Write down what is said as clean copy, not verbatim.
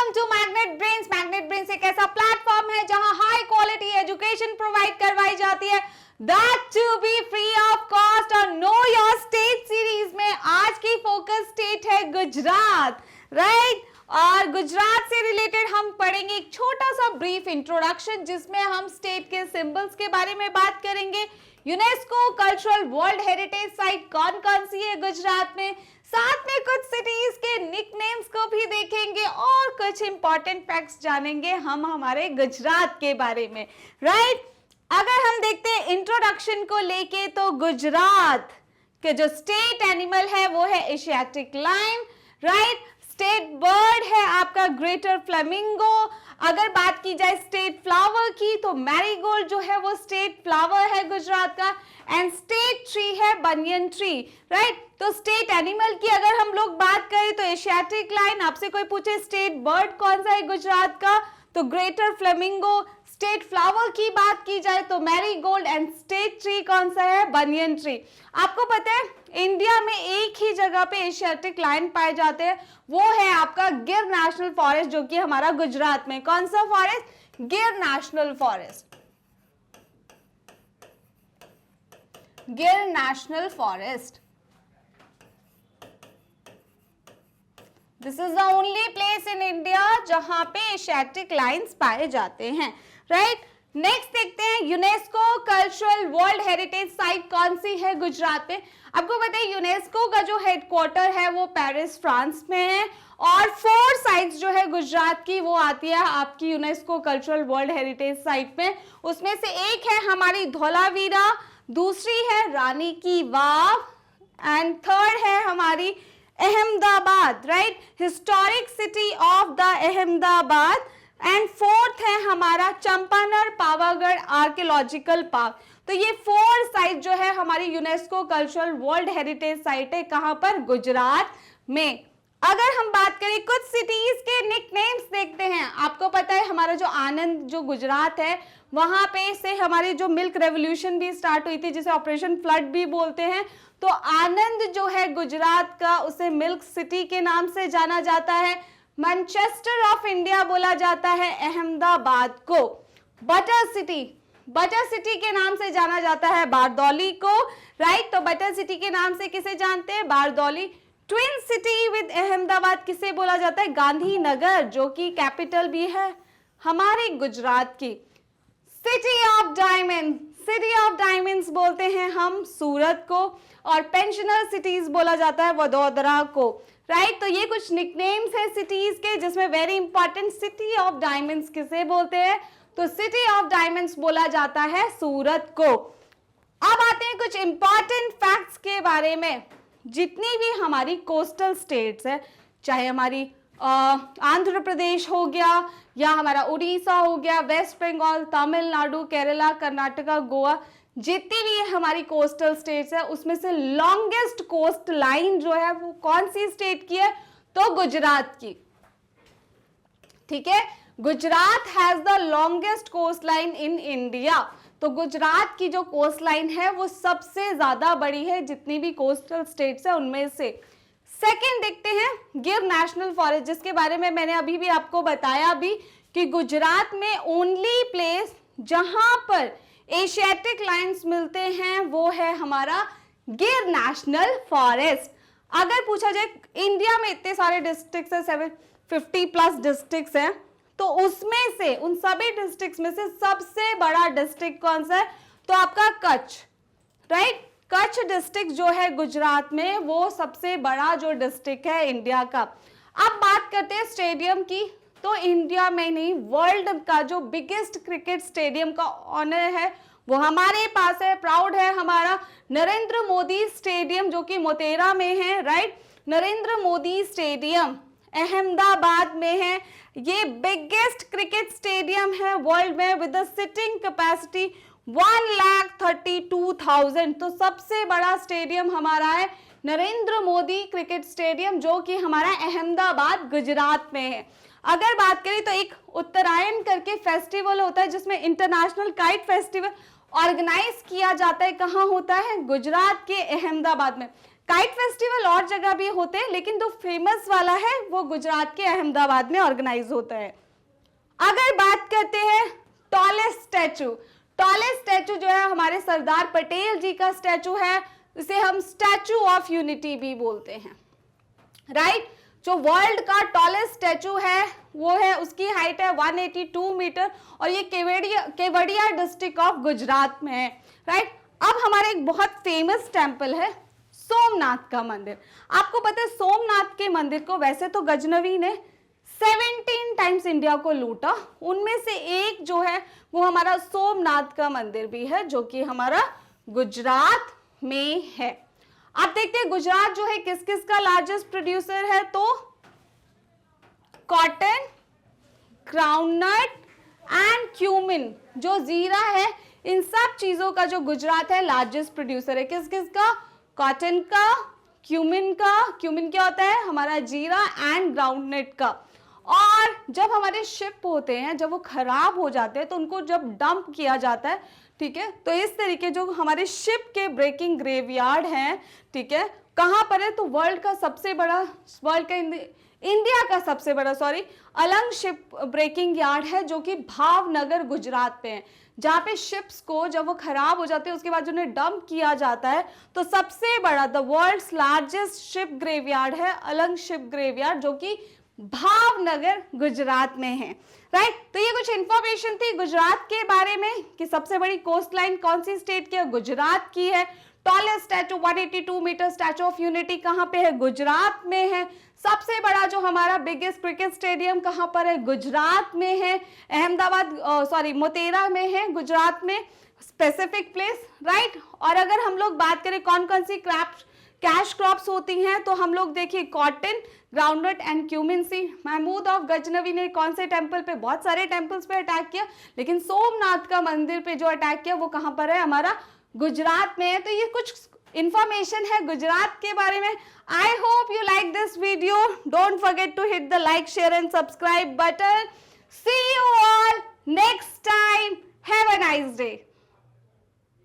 Welcome to Magnet Brains. Magnet Brains एक ऐसा platform है जहां हाई क्वालिटी एजुकेशन प्रोवाइड करवाई जाती है, that to be free of cost. और नो योर स्टेट सीरीज में आज की फोकस स्टेट है गुजरात, राइट। और गुजरात से रिलेटेड हम पढ़ेंगे एक छोटा सा ब्रीफ इंट्रोडक्शन, जिसमें हम स्टेट के सिंबल्स के बारे में बात करेंगे, UNESCO cultural world heritage site कौन कौन सी है गुजरात में, साथ में कुछ सिटीज के निकनेम्स को भी देखेंगे और कुछ इंपॉर्टेंट फैक्ट्स जानेंगे हम हमारे गुजरात के बारे में, राइट। अगर हम देखते हैं इंट्रोडक्शन को लेके, तो गुजरात के जो स्टेट एनिमल है वो है Asiatic lion, right. State bird है आपका ग्रेटर फ्लेमिंगो। अगर बात की जाए स्टेट फ्लावर की, तो मैरीगोल्ड जो है वो स्टेट फ्लावर है गुजरात का। एंड स्टेट ट्री है बनियन ट्री, राइट। तो स्टेट एनिमल की अगर हम लोग बात करें तो एशियाटिक लायन। आपसे कोई पूछे स्टेट बर्ड कौन सा है गुजरात का, तो ग्रेटर फ्लेमिंगो। स्टेट फ्लावर की बात की जाए तो मैरीगोल्ड। एंड स्टेट ट्री कौन सा है, बनियन ट्री। आपको पता है इंडिया में एक ही जगह पे एशियाटिक लायन पाए जाते हैं, वो है आपका गिर नेशनल फॉरेस्ट, जो कि हमारा गुजरात में। कौन सा फॉरेस्ट, गिर नेशनल फॉरेस्ट, गिर national forest. This is the only place in India जहां पे एशियाटिक लायंस पाए जाते हैं, राइट। नेक्स्ट देखते हैं UNESCO cultural world heritage site कौन सी है गुजरात में। आपको पता है यूनेस्को का जो हेडक्वार्टर है वो पेरिस फ्रांस में है, और 4 साइट्स जो है गुजरात की वो आती है आपकी UNESCO cultural world heritage site में। उसमें से एक है हमारी धौलावीरा, दूसरी है रानी की वाव, एंड थर्ड है हमारी Ahmedabad, right, historic city of the Ahmedabad. And fourth है हमारा चंपानर पावागढ़ आर्कियोलॉजिकल पार्क। तो ये 4 साइट जो है हमारी UNESCO cultural world heritage site है, कहां पर, गुजरात में। अगर हम बात करें कुछ सिटीज के निकनेम्स देखते हैं। आपको पता है हमारा जो आनंद जो गुजरात है, वहां पे से हमारी जो मिल्क रेवोल्यूशन भी स्टार्ट हुई थी, जिसे ऑपरेशन फ्लड भी बोलते हैं। तो आनंद जो है गुजरात का, उसे मिल्क सिटी के नाम से जाना जाता है। मैनचेस्टर ऑफ इंडिया बोला जाता है अहमदाबाद को। बटर सिटी, बटर सिटी के नाम से जाना जाता है बारदौली को, राइट। तो बटर सिटी के नाम से किसे जानते हैं, Bardoli. Twin city with Ahmedabad किसे बोला जाता है, गांधीनगर, जो कि कैपिटल भी है हमारे गुजरात की। City of diamond, city of diamonds बोलते हैं हम सूरत को, और पेंशनर सिटीज बोला जाता है वडोदरा को, राइट। तो ये कुछ निकनेम्स है सिटीज के, जिसमें very important city of diamonds किसे बोलते हैं, तो सिटी ऑफ डायमंड्स बोला जाता है सूरत को। अब आते हैं कुछ इंपॉर्टेंट फैक्ट्स के बारे में। जितनी भी हमारी कोस्टल स्टेट्स है, चाहे हमारी आंध्र प्रदेश हो गया, या हमारा उड़ीसा हो गया, वेस्ट बंगाल, तमिलनाडु, केरला, कर्नाटका, गोवा, जितनी भी हमारी कोस्टल स्टेट्स है, उसमें से लॉन्गेस्ट कोस्ट लाइन जो है वो कौन सी स्टेट की है, तो गुजरात की, ठीक है। Gujarat has the longest coastline in India. तो गुजरात की जो कोस्ट लाइन है वो सबसे ज्यादा बड़ी है जितनी भी कोस्टल स्टेट्स है उनमें से। सेकेंड देखते हैं गिर नेशनल फॉरेस्ट, जिसके बारे में मैंने अभी भी आपको बताया भी कि गुजरात में ओनली प्लेस जहां पर एशियाटिक लायंस मिलते हैं वो है हमारा गिर नेशनल फॉरेस्ट। अगर पूछा जाए इंडिया में इतने सारे डिस्ट्रिक्ट्स हैं, 750 प्लस डिस्ट्रिक्ट्स हैं, तो उसमें से उन सभी डिस्ट्रिक्ट्स में से सबसे बड़ा डिस्ट्रिक्ट कौन सा है, तो आपका कच्छ, राइट। कच्छ डिस्ट्रिक्ट जो है गुजरात में, वो सबसे बड़ा जो डिस्ट्रिक्ट है इंडिया का। अब बात करते हैं स्टेडियम की, तो इंडिया में नहीं वर्ल्ड का जो बिगेस्ट क्रिकेट स्टेडियम का ऑनर है वो हमारे पास है, प्राउड है हमारा नरेंद्र मोदी स्टेडियम, जो कि मोतेरा में है, राइट। नरेंद्र मोदी स्टेडियम अहमदाबाद में है। ये बिगेस्ट क्रिकेट स्टेडियम है वर्ल्ड में विद द सिटिंग कैपेसिटी 1,32,000। तो सबसे बड़ा स्टेडियम हमारा है नरेंद्र मोदी क्रिकेट स्टेडियम, जो कि हमारा अहमदाबाद गुजरात में है। अगर बात करें तो एक उत्तरायण करके फेस्टिवल होता है, जिसमें इंटरनेशनल काइट फेस्टिवल ऑर्गेनाइज किया जाता है, कहाँ होता है, गुजरात के अहमदाबाद में। काइट फेस्टिवल और जगह भी होते हैं, लेकिन जो फेमस वाला है वो गुजरात के अहमदाबाद में ऑर्गेनाइज होता है। अगर बात करते हैं टॉलेस्ट स्टैचू, टॉलेस्ट स्टैचू जो है हमारे सरदार पटेल जी का स्टैचू है, इसे हम स्टैचू ऑफ यूनिटी भी बोलते हैं, राइट। जो वर्ल्ड का टॉलेस्ट स्टैचू है वो है, उसकी हाइट है 182 मीटर और ये केवड़िया डिस्ट्रिक्ट ऑफ गुजरात में है, राइट। अब हमारे एक बहुत फेमस टेम्पल है सोमनाथ का मंदिर। आपको पता है सोमनाथ के मंदिर को वैसे तो गजनवी ने 17 टाइम्स इंडिया को लूटा, उनमें से एक जो है वो हमारा सोमनाथ का मंदिर भी है, जो कि हमारा गुजरात में है। आप देखते हैं गुजरात जो है किस किस का लार्जेस्ट प्रोड्यूसर है, तो कॉटन, ग्राउंडनट एंड क्यूमिन, जो जीरा है, इन सब चीजों का जो गुजरात है लार्जेस्ट प्रोड्यूसर है। किस किस का? कॉटन का, क्यूमिन का, क्यूमिन क्या होता है हमारा जीरा, एंड ग्राउंडनट का। और जब हमारे शिप होते हैं, जब वो खराब हो जाते हैं तो उनको जब डंप किया जाता है, ठीक है, तो इस तरीके जो हमारे शिप के ब्रेकिंग ग्रेवयार्ड हैं, ठीक है, कहाँ पर है, तो वर्ल्ड का सबसे बड़ा, वर्ल्ड का इंडिया का सबसे बड़ा अलंग शिप ब्रेकिंग यार्ड है, जो कि भावनगर गुजरात पे है, जहाँ पे शिप्स को जब वो खराब हो जाते हैं उसके बाद उन्हें डंप किया जाता है, तो सबसे बड़ा the world's largest ship graveyard है अलंग शिप ग्रेवयार्ड, जो कि भावनगर गुजरात में है, राइट। तो ये कुछ इंफॉर्मेशन थी गुजरात के बारे में कि सबसे बड़ी कोस्ट लाइन कौन सी स्टेट की है, गुजरात की है। Tallest statue 182 metre Statue of Unity कहाँ पे है, गुजरात में है। सबसे बड़ा जो हमारा बिगेस्ट क्रिकेट स्टेडियम कहाँ पर है, गुजरात में है। अहमदाबाद मोतेरा में है गुजरात में, स्पेसिफिक प्लेस, राइट। और अगर हम लोग बात करें कौन कौन सी कैश क्रॉप्स होती हैं, तो हम लोग देखिए cotton, groundnut and cumin seed. Mahmud of Ghaznavi ने कौन से टेंपल पे, बहुत सारे टेंपल्स पे अटैक किया, लेकिन सोमनाथ का मंदिर पे जो अटैक किया वो कहाँ पर है, हमारा गुजरात में है। तो ये कुछ इंफॉर्मेशन है गुजरात के बारे में। I hope you like this video. Don't forget to hit the like, share and subscribe button. See you all next time. Have a nice day.